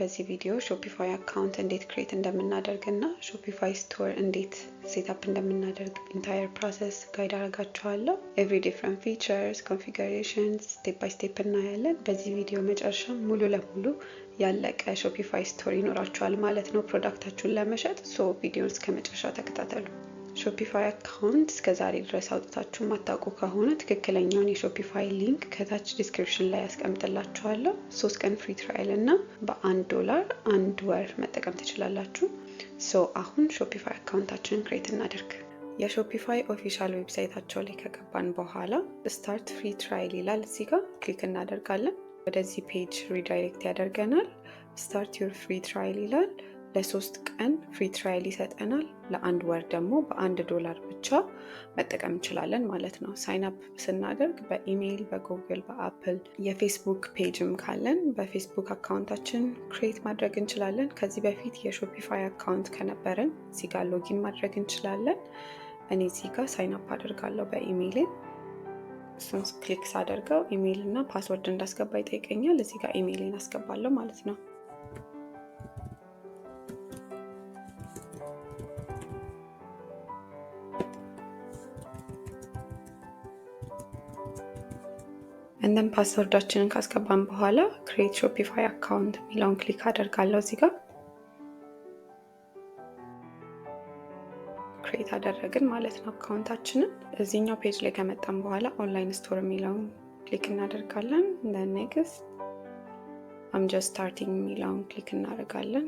በዚህ ቪዲዮ ሾፒፋይ አካውንት እንዴት ክሬት እንደምናደርግና ሾፒፋይ ስቶር እንዴት ሴትአፕ እንደምናደርግ ኢንታየር ፕሮሰስ ጋይድ አደርጋችኋለሁ። ኤቭሪ ዲፍረንት ፊቸርስ ኮንፊገሬሽንስ ስቴፕ ባይ ስቴፕ እናያለን። በዚህ ቪዲዮ መጨረሻ ሙሉ ለሙሉ ያለቀ ሾፒፋይ ስቶር ይኖራችኋል ማለት ነው ፕሮዳክታችሁን ለመሸጥ። ሶ ቪዲዮን እስከ መጨረሻ ተከታተሉ። ሾፒፋይ አካውንት እስከዛሬ ድረስ አውጥታችሁ ማታውቁ ከሆነ ትክክለኛውን የሾፒፋይ ሊንክ ከታች ዲስክሪፕሽን ላይ ያስቀምጥላችኋለሁ። 3 ቀን ፍሪ ትራያል እና $1 1 ወር መጠቀም ትችላላችሁ። ሶ አሁን ሾፒፋይ አካውንታችንን ክሬት እናደርግ። የሾፒፋይ ኦፊሻል ዌብሳይታቸው ላይ ከገባን በኋላ ስታርት ፍሪ ትራያል ይላል። እዚህ ጋር ክሊክ እናደርጋለን። ወደዚህ ፔጅ ሪዳይሬክት ያደርገናል። ስታርት ዩር ፍሪ ትራያል ይላል። ለ3 ቀን ፍሪ ትራያል ይሰጠናል። ለ1 ወር ደግሞ $1 ብቻ መጠቀም እንችላለን ማለት ነው። ሳይን አፕ ስናደርግ በኢሜይል፣ በጉግል፣ በአፕል የፌስቡክ ፔጅም ካለን በፌስቡክ አካውንታችን ክሬት ማድረግ እንችላለን። ከዚህ በፊት የሾፒፋይ አካውንት ከነበረን እዚህ ጋር ሎጊን ማድረግ እንችላለን። እኔ እዚህ ጋር ሳይን አፕ አደርጋለሁ በኢሜይል። እሱን ክሊክ ሳደርገው ኢሜይል እና ፓስወርድ እንዳስገባ ይጠይቀኛል። እዚህ ጋር ኢሜይልን አስገባለሁ ማለት ነው። እንደም ፓስወርዳችንን ካስገባን በኋላ ክሬት ሾፒፋይ አካውንት የሚለውን ክሊክ አደርጋለሁ። እዚህ ጋር ክሬት አደረግን ማለት ነው አካውንታችንን። እዚህኛው ፔጅ ላይ ከመጣን በኋላ ኦንላይን ስቶር የሚለውን ክሊክ እናደርጋለን። ኔክስት አም ጀስት ስታርቲንግ የሚለውን ክሊክ እናደርጋለን።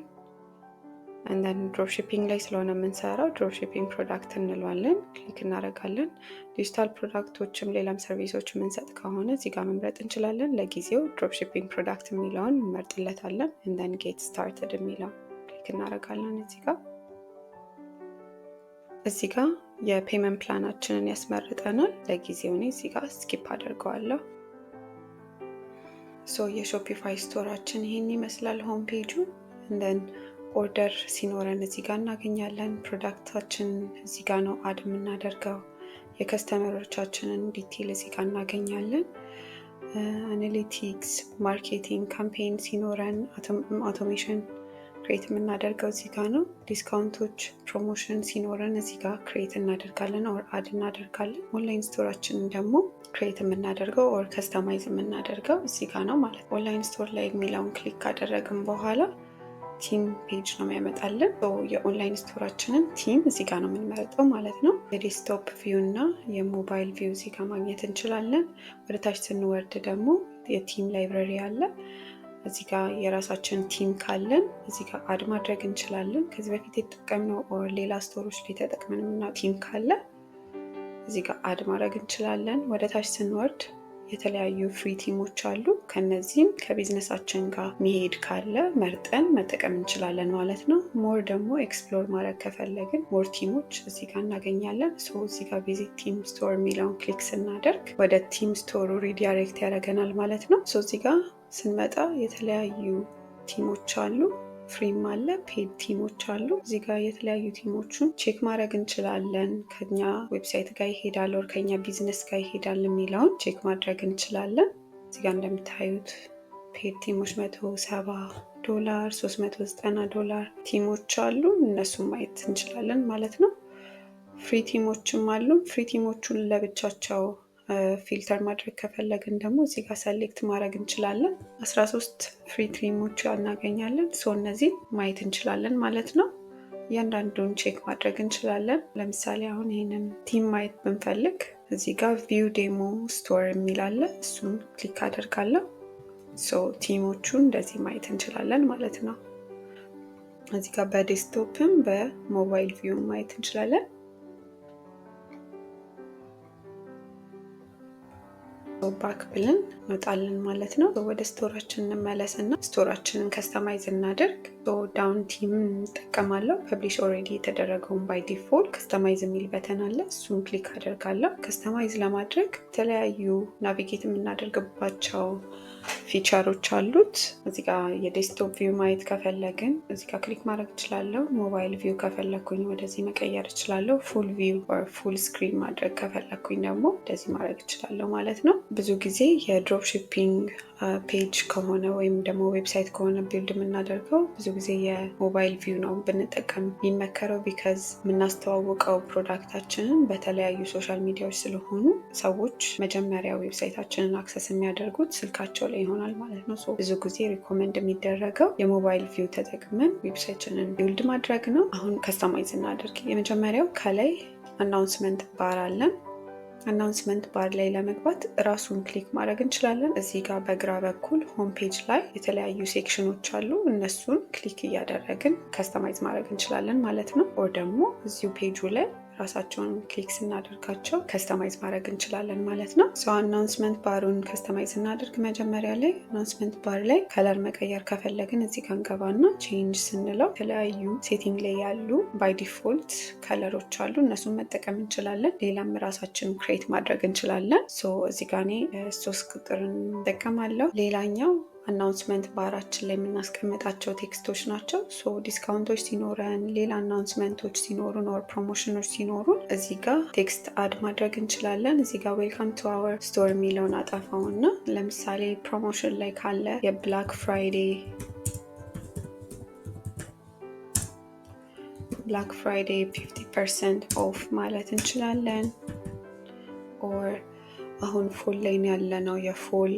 እንደን ድሮፕሺፒንግ ላይ ስለሆነ የምንሰራው ድሮፕሺፒንግ ፕሮዳክት እንለዋለን። ክሊክ እናደርጋለን። ዲጂታል ፕሮዳክቶችም ሌላም ሰርቪሶች የምንሰጥ ከሆነ እዚህ ጋር መምረጥ እንችላለን። ለጊዜው ድሮፕሺፒንግ ፕሮዳክት የሚለውን እንመርጥለታለን። እንደን ጌት ስታርትድ የሚለውን ክሊክ እናደርጋለን። እዚህ ጋር የፔመንት ፕላናችንን ያስመርጠናል። ለጊዜው እኔ እዚህ ጋር ስኪፕ አደርገዋለሁ። ሶ የሾፒፋይ ስቶራችን ይሄን ይመስላል ሆም ፔጁ። እንደን ኦርደር ሲኖረን እዚህ ጋር እናገኛለን። ፕሮዳክታችን እዚህ ጋር ነው አድ የምናደርገው። የከስተመሮቻችንን ዲቴል እዚህ ጋር እናገኛለን። አናሊቲክስ፣ ማርኬቲንግ፣ ካምፔን ሲኖረን አውቶሜሽን ክሬት የምናደርገው እዚህ ጋር ነው። ዲስካውንቶች፣ ፕሮሞሽን ሲኖረን እዚህ ጋር ክሬት እናደርጋለን ኦር አድ እናደርጋለን። ኦንላይን ስቶራችንን ደግሞ ክሬት የምናደርገው ኦር ከስተማይዝ የምናደርገው እዚህ ጋር ነው ማለት ነው። ኦንላይን ስቶር ላይ የሚለውን ክሊክ ካደረግን በኋላ ቲም ፔጅ ነው የሚያመጣልን። የኦንላይን ስቶራችንን ቲም እዚህ ጋር ነው የምንመርጠው ማለት ነው። የዴስክቶፕ ቪው እና የሞባይል ቪው እዚህ ጋር ማግኘት እንችላለን። ወደ ታች ስንወርድ ደግሞ የቲም ላይብረሪ አለ። እዚህ ጋር የራሳችን ቲም ካለን እዚህ ጋር አድ ማድረግ እንችላለን። ከዚህ በፊት የተጠቀምነው ኦር ሌላ ስቶሮች ላይ ተጠቅመንና ቲም ካለ እዚህ ጋር አድ ማድረግ እንችላለን። ወደ ታች ስንወርድ የተለያዩ ፍሪ ቲሞች አሉ። ከነዚህም ከቢዝነሳችን ጋር መሄድ ካለ መርጠን መጠቀም እንችላለን ማለት ነው። ሞር ደግሞ ኤክስፕሎር ማድረግ ከፈለግን ሞር ቲሞች እዚህ ጋር እናገኛለን። እዚህ ጋር ቪዚት ቲም ስቶር የሚለውን ክሊክ ስናደርግ ወደ ቲም ስቶሩ ሪዳይሬክት ያደርገናል ማለት ነው። እዚህ ጋር ስንመጣ የተለያዩ ቲሞች አሉ። ፍሪም አለ፣ ፔድ ቲሞች አሉ። እዚህ ጋር የተለያዩ ቲሞቹን ቼክ ማድረግ እንችላለን። ከኛ ዌብሳይት ጋር ይሄዳል ወር ከኛ ቢዝነስ ጋር ይሄዳል የሚለውን ቼክ ማድረግ እንችላለን። እዚህ ጋር እንደምታዩት ፔድ ቲሞች $170፣ $390 ቲሞች አሉ። እነሱን ማየት እንችላለን ማለት ነው። ፍሪ ቲሞችም አሉ። ፍሪ ቲሞቹን ለብቻቸው ፊልተር ማድረግ ከፈለግን ደግሞ እዚህ ጋር ሰሌክት ማድረግ እንችላለን። 13 ፍሪ ቲሞች እናገኛለን። እነዚህ ማየት እንችላለን ማለት ነው። እያንዳንዱን ቼክ ማድረግ እንችላለን። ለምሳሌ አሁን ይህንን ቲም ማየት ብንፈልግ እዚህ ጋር ቪው ዴሞ ስቶር የሚላለ እሱን ክሊክ አደርጋለሁ። ቲሞቹን እንደዚህ ማየት እንችላለን ማለት ነው። እዚህ ጋር በዴስክቶፕም በሞባይል ቪው ማየት እንችላለን። ባክ ብለን እንወጣለን ማለት ነው። ወደ ስቶራችን እንመለስና ስቶራችንን ከስተማይዝ እናደርግ። ዳውን ቲም እንጠቀማለሁ። ፐብሊሽ ኦልሬዲ የተደረገውን ባይ ዲፎልት ከስተማይዝ የሚል በተን አለ። እሱን ክሊክ አደርጋለሁ። ከስተማይዝ ለማድረግ የተለያዩ ናቪጌት የምናደርግባቸው ፊቸሮች አሉት። እዚህ ጋር የዴስክቶፕ ቪው ማየት ከፈለግን እዚህ ጋር ክሊክ ማድረግ እችላለሁ። ሞባይል ቪው ከፈለግኩኝ ወደዚህ መቀየር እችላለሁ። ፉል ቪው ኦር ፉል ስክሪን ማድረግ ከፈለግኩኝ ደግሞ እንደዚህ ማድረግ እችላለሁ ማለት ነው። ብዙ ጊዜ የድሮፕ ሺፒንግ ፔጅ ከሆነ ወይም ደግሞ ዌብሳይት ከሆነ ቢልድ የምናደርገው ብዙ ጊዜ የሞባይል ቪው ነው ብንጠቀም የሚመከረው። ቢካዝ የምናስተዋውቀው ፕሮዳክታችንን በተለያዩ ሶሻል ሚዲያዎች ስለሆኑ ሰዎች መጀመሪያ ዌብሳይታችንን አክሰስ የሚያደርጉት ስልካቸው ላይ ይሆናል ማለት ነው። ብዙ ጊዜ ሪኮመንድ የሚደረገው የሞባይል ቪው ተጠቅመን ዌብሳይታችንን ቢልድ ማድረግ ነው። አሁን ከስተማይዝ እናደርግ። የመጀመሪያው ከላይ አናውንስመንት ባር አለን። አናውንስመንት ባር ላይ ለመግባት ራሱን ክሊክ ማድረግ እንችላለን። እዚህ ጋር በግራ በኩል ሆም ፔጅ ላይ የተለያዩ ሴክሽኖች አሉ። እነሱን ክሊክ እያደረግን ከስተማይዝ ማድረግ እንችላለን ማለት ነው። ኦር ደግሞ እዚሁ ፔጁ ላይ ራሳቸውን ክሊክ ስናደርጋቸው ከስተማይዝ ማድረግ እንችላለን ማለት ነው። አናውንስመንት ባሩን ከስተማይዝ እናደርግ። መጀመሪያ ላይ አናውንስመንት ባር ላይ ከለር መቀየር ከፈለግን እዚህ ጋር እንገባና ቼንጅ ስንለው የተለያዩ ሴቲንግ ላይ ያሉ ባይ ዲፎልት ከለሮች አሉ። እነሱን መጠቀም እንችላለን። ሌላም ራሳችን ክሬት ማድረግ እንችላለን። እዚህ ጋር እኔ 3 ቁጥርን እጠቀማለሁ። ሌላኛው አናውንስመንት ባራችን ላይ የምናስቀምጣቸው ቴክስቶች ናቸው። ዲስካውንቶች ሲኖረን፣ ሌላ አናውንስመንቶች ሲኖሩን ኦር ፕሮሞሽኖች ሲኖሩን እዚህ ጋር ቴክስት አድ ማድረግ እንችላለን። እዚህ ጋር ዌልካም ቱ አወር ስቶር የሚለውን አጠፋውና ለምሳሌ ፕሮሞሽን ላይ ካለ የብላክ ፍራይዴ 50% ኦፍ ማለት እንችላለን። ኦር አሁን ፎል ላይ ያለ ነው የፎል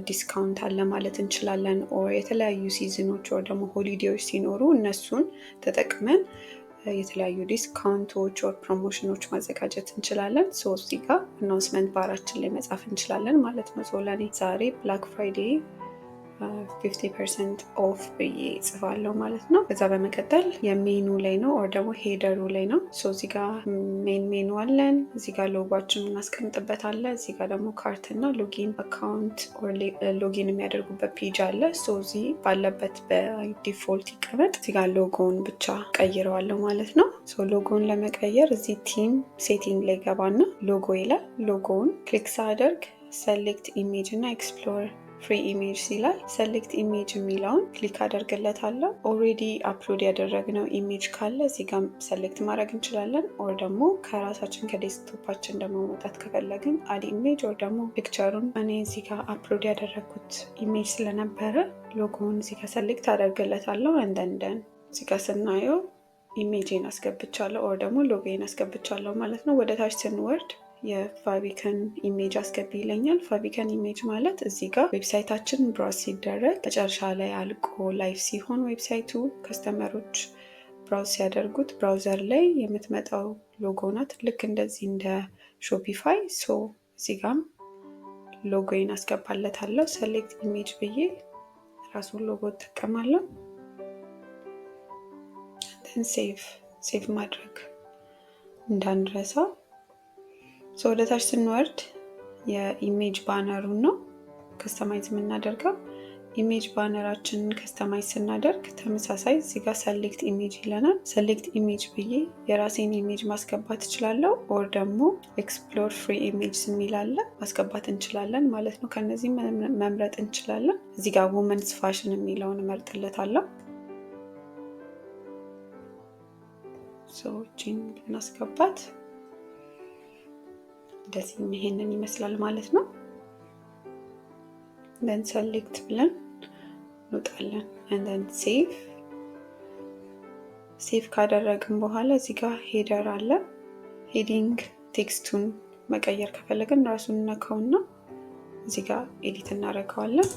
ዲስካውንት አለ ማለት እንችላለን። ኦር የተለያዩ ሲዝኖች ወር ደግሞ ሆሊዴዎች ሲኖሩ እነሱን ተጠቅመን የተለያዩ ዲስካውንቶች ወር ፕሮሞሽኖች ማዘጋጀት እንችላለን። እዚህ ጋር አናውንስመንት ባራችን ላይ መጻፍ እንችላለን ማለት ነው። ለኔ ዛሬ ብላክ ፍራይዴ 50% ኦፍ ብዬ ጽፋለሁ ማለት ነው። ከዛ በመቀጠል የሜኑ ላይ ነው ኦር ደግሞ ሄደሩ ላይ ነው። እዚህ ጋር ሜኑ አለን። እዚህ ጋር ሎጓችን እናስቀምጥበት አለ። እዚህ ጋር ደግሞ ካርት እና ሎጊን አካውንት ኦር ሎጊን የሚያደርጉበት ፔጅ አለ። እዚህ ባለበት በዲፎልት ይቀመጥ። እዚህ ጋር ሎጎውን ብቻ ቀይረዋለሁ ማለት ነው። ሎጎውን ለመቀየር እዚህ ቲም ሴቲንግ ላይ ገባና ሎጎ ይላል። ሎጎውን ክሊክ ሳደርግ ሰሌክት ኢሜጅ እና ኤክስፕሎር ፍሪ ኢሜጅ ይላል። ሰሌክት ኢሜጅ የሚለውን ክሊክ አደርግለታለሁ። ኦልሬዲ አፕሎድ ያደረግነው ኢሜጅ ካለ እዚህ ጋር ሰሌክት ማድረግ እንችላለን። ኦር ደግሞ ከራሳችን ከዴስክቶፓችን ደግሞ መውጣት ከፈለግን አድ ኢሜጅ ኦር ደግሞ ፒክቸሩን እኔ እዚህ ጋር አፕሎድ ያደረግኩት ኢሜጅ ስለነበረ ሎጎውን እዚህ ጋር ሰሌክት አደርግለታለሁ። እንደንደን እዚህ ጋር ስናየው ኢሜጅን አስገብቻለሁ ኦር ደግሞ ሎጎን አስገብቻለሁ ማለት ነው። ወደ ታች ስንወርድ የፋቢከን ኢሜጅ አስገቢ ይለኛል። ፋቢከን ኢሜጅ ማለት እዚህ ጋር ዌብሳይታችን ብራውዝ ሲደረግ መጨረሻ ላይ አልቆ ላይቭ ሲሆን ዌብሳይቱ ከስተመሮች ብራውዝ ሲያደርጉት ብራውዘር ላይ የምትመጣው ሎጎ ናት። ልክ እንደዚህ እንደ ሾፒፋይ። እዚህ ጋም ሎጎዬን አስገባለታለሁ። ሰሌክት ኢሜጅ ብዬ ራሱን ሎጎ እጠቀማለሁ። ሴቭ ማድረግ እንዳንረሳ። ወደ ታች ስንወርድ የኢሜጅ ባነሩን ነው ከስተማይዝ የምናደርገው። ኢሜጅ ባነራችንን ከስተማይዝ ስናደርግ ተመሳሳይ እዚህ ጋር ሰሌክት ኢሜጅ ይለናል። ሰሌክት ኢሜጅ ብዬ የራሴን ኢሜጅ ማስገባት እችላለሁ። ኦር ደግሞ ኤክስፕሎር ፍሪ ኢሜጅ የሚላለ ማስገባት እንችላለን ማለት ነው። ከነዚህ መምረጥ እንችላለን። እዚህ ጋር ውመንስ ፋሽን የሚለውን እመርጥለታለሁ። ሰዎችን ብናስገባት እንደዚህ ይሄንን ይመስላል ማለት ነው። then select ብለን እንወጣለን and then save ካደረግን በኋላ እዚህ ጋር ሄደር አለ። ሄዲንግ ቴክስቱን መቀየር ከፈለግን ራሱን ነካውና እዚህ ጋር ኤዲት እናደርገዋለን።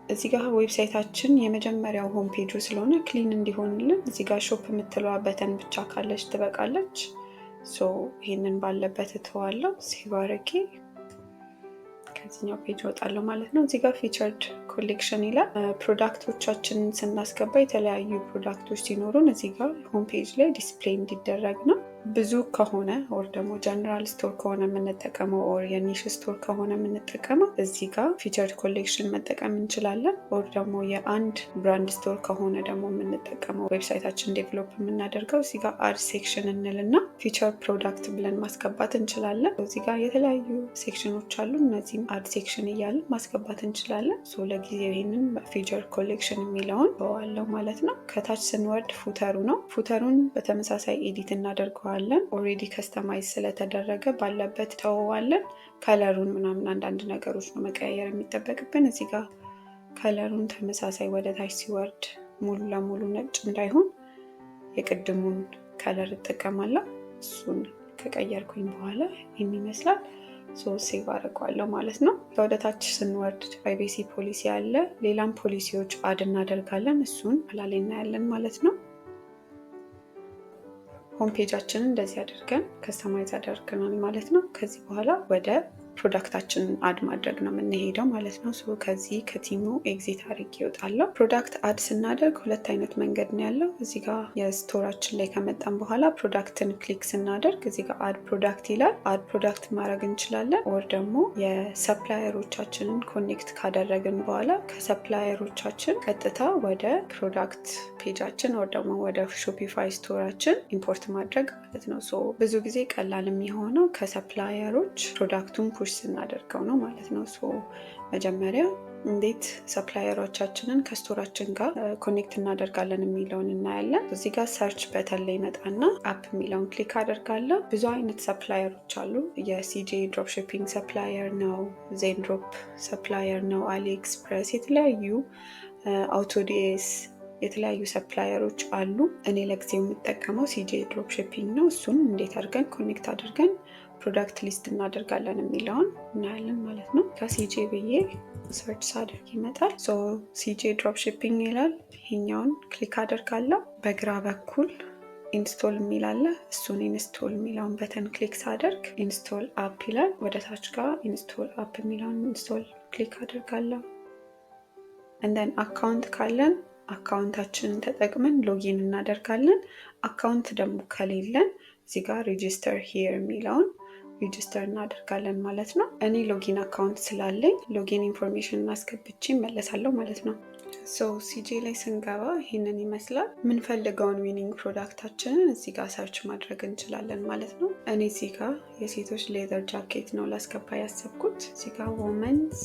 እዚህ ጋር ዌብሳይታችን የመጀመሪያው ሆም ፔጁ ስለሆነ ክሊን እንዲሆንልን እዚህ ጋር ሾፕ የምትለዋ በተን ብቻ ካለች ትበቃለች። ይሄንን ባለበት እተዋለሁ። ሴቭ አድርጌ ከዚህኛው ፔጅ እወጣለሁ ማለት ነው። እዚህ ጋር ፊቸርድ ኮሌክሽን ይላል። ፕሮዳክቶቻችንን ስናስገባ የተለያዩ ፕሮዳክቶች ሲኖሩን እዚህ ጋር ሆም ፔጅ ላይ ዲስፕሌይ እንዲደረግ ነው። ብዙ ከሆነ ኦር ደግሞ ጀነራል ስቶር ከሆነ የምንጠቀመው ኦር የኒሽ ስቶር ከሆነ የምንጠቀመው እዚህ ጋር ፊቸር ኮሌክሽን መጠቀም እንችላለን። ኦር ደግሞ የአንድ ብራንድ ስቶር ከሆነ ደግሞ የምንጠቀመው ዌብሳይታችን ዴቨሎፕ የምናደርገው እዚህ ጋር አድ ሴክሽን እንልና ፊቸር ፕሮዳክት ብለን ማስገባት እንችላለን። እዚህ ጋር የተለያዩ ሴክሽኖች አሉ። እነዚህም አድ ሴክሽን እያለን ማስገባት እንችላለን። ለጊዜው ይህንን ፊቸር ኮሌክሽን የሚለውን በዋለው ማለት ነው። ከታች ስንወርድ ፉተሩ ነው። ፉተሩን በተመሳሳይ ኤዲት እናደርገዋለን። ኦልሬዲ ከስተማይዝ ስለተደረገ ባለበት ተወዋለን። ከለሩን ምናምን አንዳንድ ነገሮች ነው መቀያየር የሚጠበቅብን። እዚህ ጋር ከለሩን ተመሳሳይ ወደ ታች ሲወርድ ሙሉ ለሙሉ ነጭ እንዳይሆን የቅድሙን ከለር እጠቀማለሁ። እሱን ከቀየርኩኝ በኋላ ይመስላል። ሴቭ አደርገዋለሁ ማለት ነው። ወደ ታች ስንወርድ ፕራይቬሲ ፖሊሲ አለ። ሌላም ፖሊሲዎች አድ እናደርጋለን። እሱን ኋላ ላይ እናያለን ማለት ነው። ሆም ፔጃችንን እንደዚህ አድርገን ከስተማይዝ አደርገናል ማለት ነው። ከዚህ በኋላ ወደ ፕሮዳክታችንን አድ ማድረግ ነው የምንሄደው ማለት ነው። ከዚህ ከቲሙ ኤግዚት አድርጌ ይወጣለሁ። ፕሮዳክት አድ ስናደርግ ሁለት አይነት መንገድ ነው ያለው። እዚህ ጋር የስቶራችን ላይ ከመጣን በኋላ ፕሮዳክትን ክሊክ ስናደርግ እዚህ ጋር አድ ፕሮዳክት ይላል። አድ ፕሮዳክት ማድረግ እንችላለን። ወር ደግሞ የሰፕላየሮቻችንን ኮኔክት ካደረግን በኋላ ከሰፕላየሮቻችን ቀጥታ ወደ ፕሮዳክት ፔጃችን ወር ደግሞ ወደ ሾፒፋይ ስቶራችን ኢምፖርት ማድረግ ማለት ነው። ብዙ ጊዜ ቀላል የሚሆነው ከሰፕላየሮች ፕሮዳክቱን ፑሽ ስናደርገው ነው ማለት ነው። መጀመሪያ እንዴት ሰፕላየሮቻችንን ከስቶራችን ጋር ኮኔክት እናደርጋለን የሚለውን እናያለን። እዚህ ጋር ሰርች በተን ላይ መጣና አፕ የሚለውን ክሊክ አደርጋለሁ። ብዙ አይነት ሰፕላየሮች አሉ። የሲጄ ድሮፕ ሺፒንግ ሰፕላየር ነው፣ ዜንድሮፕ ሰፕላየር ነው፣ አሊ ኤክስፕረስ፣ የተለያዩ አውቶዲኤስ የተለያዩ ሰፕላየሮች አሉ። እኔ ለጊዜው የምጠቀመው ሲጄ ድሮፕ ሺፒንግ ነው። እሱን እንዴት አድርገን ኮኔክት አድርገን ፕሮዳክት ሊስት እናደርጋለን የሚለውን እናያለን ማለት ነው። ከሲጄ ብዬ ሰርች ሳደርግ ይመጣል። ሲጄ ድሮፕ ሺፒንግ ይላል። ይሄኛውን ክሊክ አደርጋለሁ። በግራ በኩል ኢንስቶል የሚላለ እሱን ኢንስቶል የሚለውን በተን ክሊክ ሳደርግ ኢንስቶል አፕ ይላል። ወደ ታች ጋር ኢንስቶል አፕ የሚለውን ኢንስቶል ክሊክ አደርጋለሁ። እንደን አካውንት ካለን አካውንታችንን ተጠቅመን ሎጊን እናደርጋለን። አካውንት ደግሞ ከሌለን እዚህ ጋር ሬጂስተር ሂር የሚለውን ሬጂስተር እናደርጋለን ማለት ነው። እኔ ሎጊን አካውንት ስላለኝ ሎጊን ኢንፎርሜሽን እናስገብቼ መለሳለሁ ማለት ነው። ሲጄ ላይ ስንገባ ይህንን ይመስላል። የምንፈልገውን ዊኒንግ ፕሮዳክታችንን እዚህ ጋር ሰርች ማድረግ እንችላለን ማለት ነው። እኔ እዚህ ጋር የሴቶች ሌዘር ጃኬት ነው ላስገባ ያሰብኩት። እዚህ ጋር ወመንስ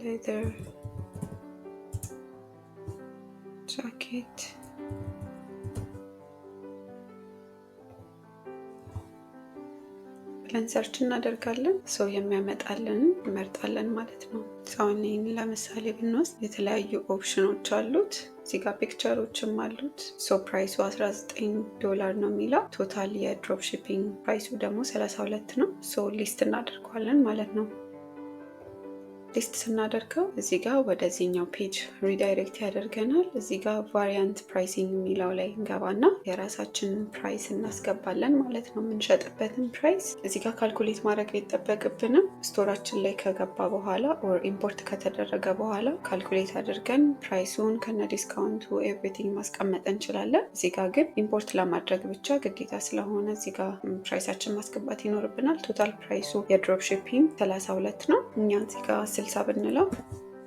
ሌዘር ጃኬት ብለን ሰርች እናደርጋለን። የሚያመጣልን እንመርጣለን ማለት ነው። ይህን ለምሳሌ ብንወስድ የተለያዩ ኦፕሽኖች አሉት። እዚህ ጋር ፒክቸሮችም አሉት። ፕራይሱ $19 ነው የሚለው። ቶታል የድሮፕ ሺፒንግ ፕራይሱ ደግሞ 32 ነው። ሊስት እናደርገዋለን ማለት ነው። ሊስት ስናደርገው እዚህ ጋር ወደዚህኛው ፔጅ ሪዳይሬክት ያደርገናል። እዚህ ጋር ቫሪያንት ፕራይሲንግ የሚለው ላይ እንገባና የራሳችንን ፕራይስ እናስገባለን ማለት ነው። የምንሸጥበትን ፕራይስ እዚህ ጋር ካልኩሌት ማድረግ አይጠበቅብንም። ስቶራችን ላይ ከገባ በኋላ ኦር ኢምፖርት ከተደረገ በኋላ ካልኩሌት አድርገን ፕራይሱን ከነ ዲስካውንቱ ኤቭሪቲንግ ማስቀመጥ እንችላለን። እዚህ ጋር ግን ኢምፖርት ለማድረግ ብቻ ግዴታ ስለሆነ እዚህ ጋር ፕራይሳችን ማስገባት ይኖርብናል። ቶታል ፕራይሱ የድሮፕ ሺፒንግ 32 ነው። እኛ እዚህ ጋር 60 ብንለው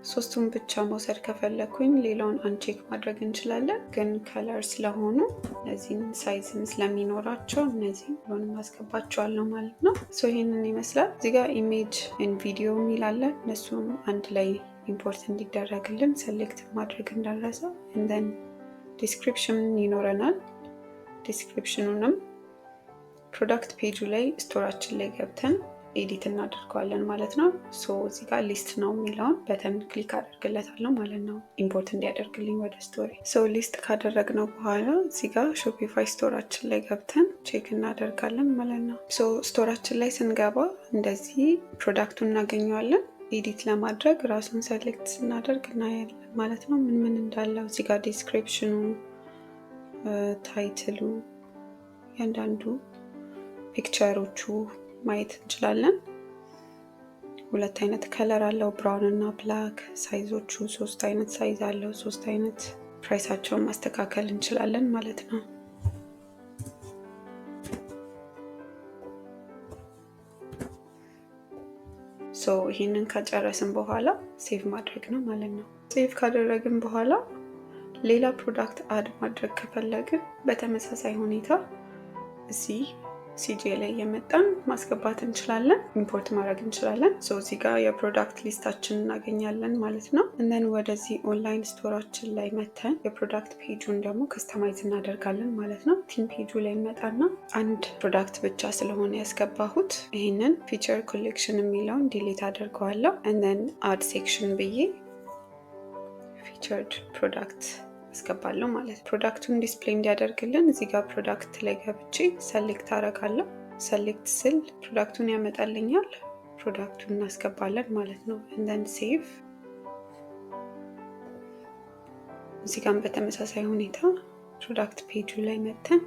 ሶስቱን ብቻ መውሰድ ከፈለኩኝ ሌላውን አንቼክ ማድረግ እንችላለን። ግን ከለር ስለሆኑ እነዚህን ሳይዝም ስለሚኖራቸው እነዚህ ሁሉንም ማስገባቸዋለሁ ማለት ነው። ይህንን ይመስላል። እዚህ ጋር ኢሜጅ ኤንድ ቪዲዮ የሚላለ እነሱም አንድ ላይ ኢምፖርት እንዲደረግልን ሴሌክት ማድረግ እንዳንረሳ። እንደን ዲስክሪፕሽን ይኖረናል። ዲስክሪፕሽኑንም ፕሮዳክት ፔጁ ላይ ስቶራችን ላይ ገብተን ኤዲት እናደርገዋለን ማለት ነው። እዚህ ጋር ሊስት ነው የሚለውን በተን ክሊክ አደርግለታለሁ ማለት ነው፣ ኢምፖርት እንዲያደርግልኝ ወደ ስቶሪ። ሊስት ካደረግነው በኋላ እዚህ ጋር ሾፒፋይ ስቶራችን ላይ ገብተን ቼክ እናደርጋለን ማለት ነው። ስቶራችን ላይ ስንገባ እንደዚህ ፕሮዳክቱን እናገኘዋለን። ኤዲት ለማድረግ ራሱን ሰሌክት ስናደርግ እናያለን ማለት ነው ምን ምን እንዳለው። እዚህ ጋር ዲስክሪፕሽኑ፣ ታይትሉ፣ እያንዳንዱ ፒክቸሮቹ ማየት እንችላለን። ሁለት አይነት ከለር አለው፣ ብራውን እና ብላክ። ሳይዞቹ 3 አይነት ሳይዝ አለው፣ 3 አይነት ፕራይሳቸውን ማስተካከል እንችላለን ማለት ነው። ይህንን ከጨረስን በኋላ ሴቭ ማድረግ ነው ማለት ነው። ሴቭ ካደረግን በኋላ ሌላ ፕሮዳክት አድ ማድረግ ከፈለግን በተመሳሳይ ሁኔታ እዚህ ሲጂ ላይ የመጣን ማስገባት እንችላለን፣ ኢምፖርት ማድረግ እንችላለን። እዚህ ጋር የፕሮዳክት ሊስታችን እናገኛለን ማለት ነው። እንደን ወደዚህ ኦንላይን ስቶራችን ላይ መተን የፕሮዳክት ፔጁን ደግሞ ከስተማይዝ እናደርጋለን ማለት ነው። ቲም ፔጁ ላይ መጣና አንድ ፕሮዳክት ብቻ ስለሆነ ያስገባሁት ይህንን ፊቸር ኮሌክሽን የሚለውን ዲሊት አደርገዋለሁ። እንደን አድ ሴክሽን ብዬ ፊቸርድ ፕሮዳክት አስገባለሁ ማለት ነው። ፕሮዳክቱን ዲስፕሌይ እንዲያደርግልን እዚህ ጋር ፕሮዳክት ላይ ገብቼ ሰሌክት አደርጋለሁ። ሰሌክት ስል ፕሮዳክቱን ያመጣልኛል። ፕሮዳክቱን እናስገባለን ማለት ነው። እንደን ሴቭ። እዚህ ጋር በተመሳሳይ ሁኔታ ፕሮዳክት ፔጁ ላይ መተን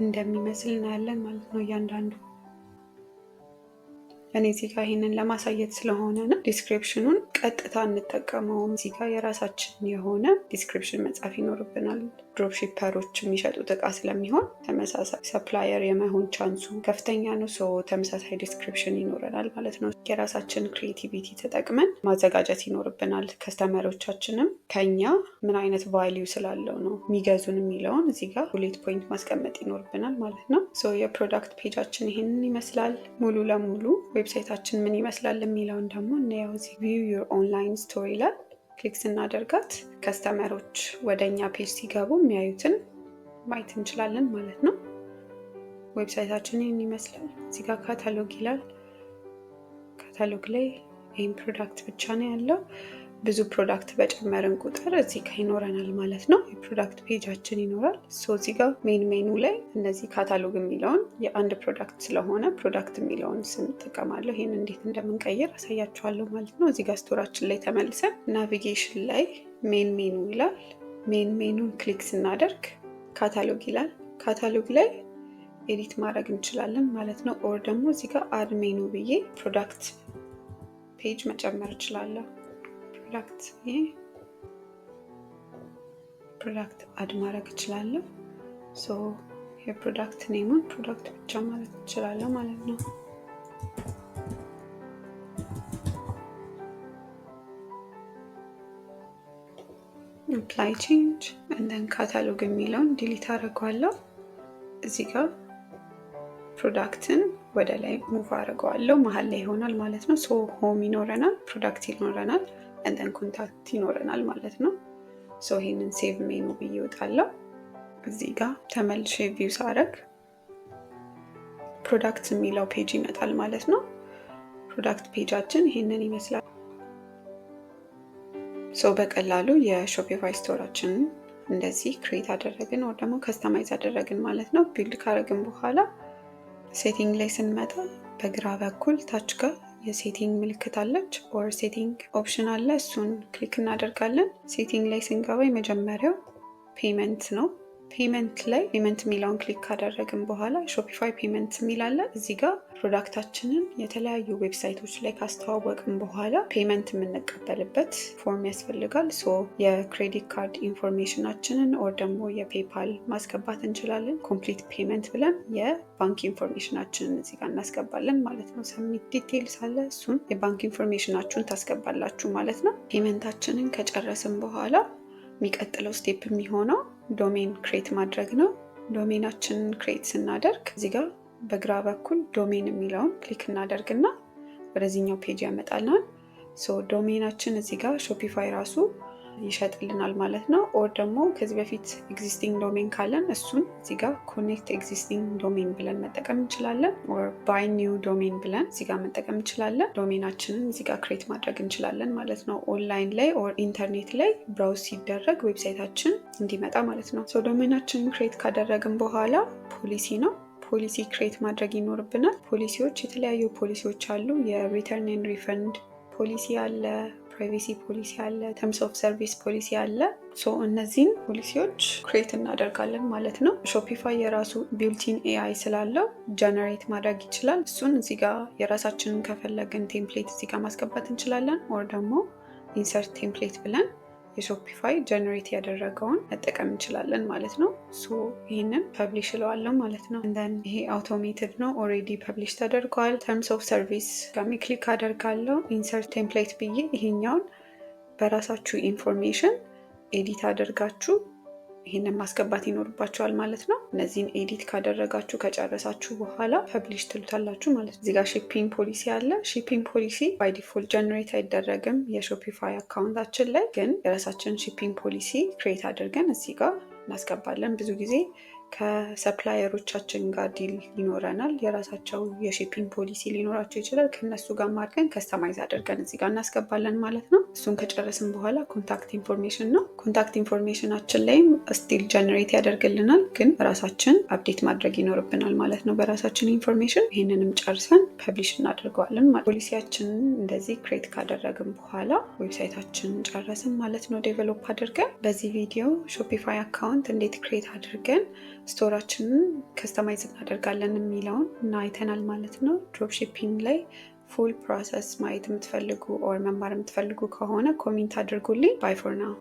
እንደሚመስል እናያለን ማለት ነው። እያንዳንዱ እኔ እዚህ ጋር ይሄንን ለማሳየት ስለሆነ ነው። ዲስክሪፕሽኑን ቀጥታ እንጠቀመውም። እዚህ ጋር የራሳችን የሆነ ዲስክሪፕሽን መጻፍ ይኖርብናል። ድሮፕ ሺፐሮች የሚሸጡት እቃ ስለሚሆን ተመሳሳይ ሰፕላየር የመሆን ቻንሱ ከፍተኛ ነው። ተመሳሳይ ዲስክሪፕሽን ይኖረናል ማለት ነው። የራሳችን ክሪኤቲቪቲ ተጠቅመን ማዘጋጀት ይኖርብናል። ከስተመሮቻችንም ከኛ ምን አይነት ቫሊዩ ስላለው ነው የሚገዙን የሚለውን እዚህ ጋር ቡሌት ፖይንት ማስቀመጥ ይኖርብናል ማለት ነው። የፕሮዳክት ፔጃችን ይህንን ይመስላል። ሙሉ ለሙሉ ዌብሳይታችን ምን ይመስላል የሚለውን ደግሞ እናየው። እዚህ ቪው ዩር ኦንላይን ስቶር ይላል። ክሊክ ስናደርጋት ከስተመሮች ወደኛ ፔጅ ሲገቡ የሚያዩትን ማየት እንችላለን ማለት ነው። ዌብሳይታችን ይህን ይመስላል። እዚህ ጋር ካታሎግ ይላል። ካታሎግ ላይ ይህን ፕሮዳክት ብቻ ነው ያለው። ብዙ ፕሮዳክት በጨመርን ቁጥር እዚህ ጋር ይኖረናል ማለት ነው። የፕሮዳክት ፔጃችን ይኖራል። እዚህ ጋር ሜኑ ላይ እነዚህ ካታሎግ የሚለውን የአንድ ፕሮዳክት ስለሆነ ፕሮዳክት የሚለውን ስም እጠቀማለሁ። ይህን እንዴት እንደምንቀይር አሳያችኋለሁ ማለት ነው። እዚህ ጋር ስቶራችን ላይ ተመልሰን ናቪጌሽን ላይ ሜኑ ይላል። ሜኑን ክሊክ ስናደርግ ካታሎግ ይላል። ካታሎግ ላይ ኤዲት ማድረግ እንችላለን ማለት ነው። ኦር ደግሞ እዚህ ጋር አድ ሜኑ ብዬ ፕሮዳክት ፔጅ መጨመር እችላለሁ። ፕሮዳክት አድ ማድረግ እችላለሁ። የፕሮዳክት ኔሙን ፕሮዳክት ብቻ ማለት እችላለሁ ማለት ነው። አፕላይ ቼንጅ እንደን ካታሎግ የሚለውን ዲሊት አደርገዋለሁ። እዚህ ጋር ፕሮዳክትን ወደ ላይ ሙቭ አደርገዋለሁ። መሀል ላይ ይሆናል ማለት ነው። ሆም ይኖረናል፣ ፕሮዳክት ይኖረናል፣ እንደን ኮንታክት ይኖረናል ማለት ነው። ይህንን ሴቭ ሜኑ ብዬ እወጣለሁ። እዚህ ጋር ተመልሼ ቪው ሳረግ ፕሮዳክት የሚለው ፔጅ ይመጣል ማለት ነው። ፕሮዳክት ፔጃችን ይህንን ይመስላል። በቀላሉ የሾፒፋይ ስቶራችንን እንደዚህ ክሬት አደረግን ወይ ደግሞ ከስተማይዝ አደረግን ማለት ነው። ቢልድ ካደረግን በኋላ ሴቲንግ ላይ ስንመጣ በግራ በኩል ታች ጋር የሴቲንግ ምልክት አለች ኦር ሴቲንግ ኦፕሽን አለ። እሱን ክሊክ እናደርጋለን። ሴቲንግ ላይ ስንገባ የመጀመሪያው ፔመንት ነው። ፔመንት ላይ ፔመንት የሚለውን ክሊክ ካደረግን በኋላ ሾፒፋይ ፔመንት የሚል አለ። እዚህ ጋር ፕሮዳክታችንን የተለያዩ ዌብሳይቶች ላይ ካስተዋወቅን በኋላ ፔመንት የምንቀበልበት ፎርም ያስፈልጋል። የክሬዲት ካርድ ኢንፎርሜሽናችንን ኦር ደግሞ የፔፓል ማስገባት እንችላለን። ኮምፕሊት ፔመንት ብለን የባንክ ኢንፎርሜሽናችንን እዚህ ጋር እናስገባለን ማለት ነው። ሰሚት ዲቴይልስ አለ። እሱን የባንክ ኢንፎርሜሽናችሁን ታስገባላችሁ ማለት ነው። ፔመንታችንን ከጨረስን በኋላ የሚቀጥለው ስቴፕ የሚሆነው ዶሜን ክሬት ማድረግ ነው። ዶሜናችንን ክሬት ስናደርግ እዚህ ጋር በግራ በኩል ዶሜን የሚለውን ክሊክ እናደርግና ወደዚህኛው ፔጅ ያመጣልናል። ዶሜናችን እዚህ ጋር ሾፒፋይ ራሱ ይሸጥልናል ማለት ነው። ኦር ደግሞ ከዚህ በፊት ኤግዚስቲንግ ዶሜን ካለን እሱን እዚህ ጋር ኮኔክት ኤግዚስቲንግ ዶሜን ብለን መጠቀም እንችላለን። ኦር ባይ ኒው ዶሜን ብለን እዚህ ጋር መጠቀም እንችላለን። ዶሜናችንን እዚህ ጋር ክሬት ማድረግ እንችላለን ማለት ነው። ኦንላይን ላይ ኦር ኢንተርኔት ላይ ብራውዝ ሲደረግ ዌብሳይታችን እንዲመጣ ማለት ነው። ዶሜናችንን ክሬት ካደረግን በኋላ ፖሊሲ ነው። ፖሊሲ ክሬት ማድረግ ይኖርብናል። ፖሊሲዎች የተለያዩ ፖሊሲዎች አሉ። የሪተርን ኤንድ ሪፈንድ ፖሊሲ አለ፣ ፕራይቬሲ ፖሊሲ አለ፣ ተርምስ ኦፍ ሰርቪስ ፖሊሲ አለ። እነዚህን ፖሊሲዎች ክሬት እናደርጋለን ማለት ነው። ሾፒፋይ የራሱ ቢልቲን ኤአይ ስላለው ጀነሬት ማድረግ ይችላል። እሱን እዚህ ጋር የራሳችንን ከፈለግን ቴምፕሌት እዚህ ጋር ማስገባት እንችላለን። ኦር ደግሞ ኢንሰርት ቴምፕሌት ብለን የሾፒፋይ ጀነሬት ያደረገውን መጠቀም እንችላለን ማለት ነው። ይህንን ፐብሊሽ እለዋለሁ ማለት ነው። ይሄ አውቶሜትድ ነው፣ ኦልሬዲ ፐብሊሽ ተደርጓል። ተርምስ ኦፍ ሰርቪስ ጋር ክሊክ አደርጋለሁ። ኢንሰርት ቴምፕሌት ብዬ ይሄኛውን በራሳችሁ ኢንፎርሜሽን ኤዲት አድርጋችሁ ይህንን ማስገባት ይኖርባችኋል ማለት ነው። እነዚህን ኤዲት ካደረጋችሁ ከጨረሳችሁ በኋላ ፐብሊሽ ትሉታላችሁ ማለት ነው። እዚጋ ሺፒንግ ፖሊሲ አለ። ሺፒንግ ፖሊሲ ባይ ዲፎልት ጀነሬት አይደረግም የሾፒፋይ አካውንታችን ላይ፣ ግን የራሳችን ሺፒንግ ፖሊሲ ክሬት አድርገን እዚህ ጋር እናስገባለን። ብዙ ጊዜ ከሰፕላየሮቻችን ጋር ዲል ይኖረናል። የራሳቸው የሺፒንግ ፖሊሲ ሊኖራቸው ይችላል። ከነሱ ጋር ማድረግን ከስተማይዝ አድርገን እዚህ ጋር እናስገባለን ማለት ነው። እሱን ከጨረስን በኋላ ኮንታክት ኢንፎርሜሽን ነው። ኮንታክት ኢንፎርሜሽናችን ላይም ስቲል ጀነሬት ያደርግልናል፣ ግን ራሳችን አፕዴት ማድረግ ይኖርብናል ማለት ነው በራሳችን ኢንፎርሜሽን። ይህንንም ጨርሰን ፐብሊሽ እናደርገዋለን ማለት ነው። ፖሊሲያችንን እንደዚህ ክሬት ካደረግን በኋላ ዌብሳይታችንን ጨረስን ማለት ነው ዴቨሎፕ አድርገን። በዚህ ቪዲዮ ሾፒፋይ አካውንት እንዴት ክሬት አድርገን ስቶራችንን ከስተማይዝ እናደርጋለን የሚለውን እና አይተናል ማለት ነው። ድሮፕ ሺፒንግ ላይ ፉል ፕሮሰስ ማየት የምትፈልጉ ኦር መማር የምትፈልጉ ከሆነ ኮሜንት አድርጉልኝ። ባይ ፎር ናው።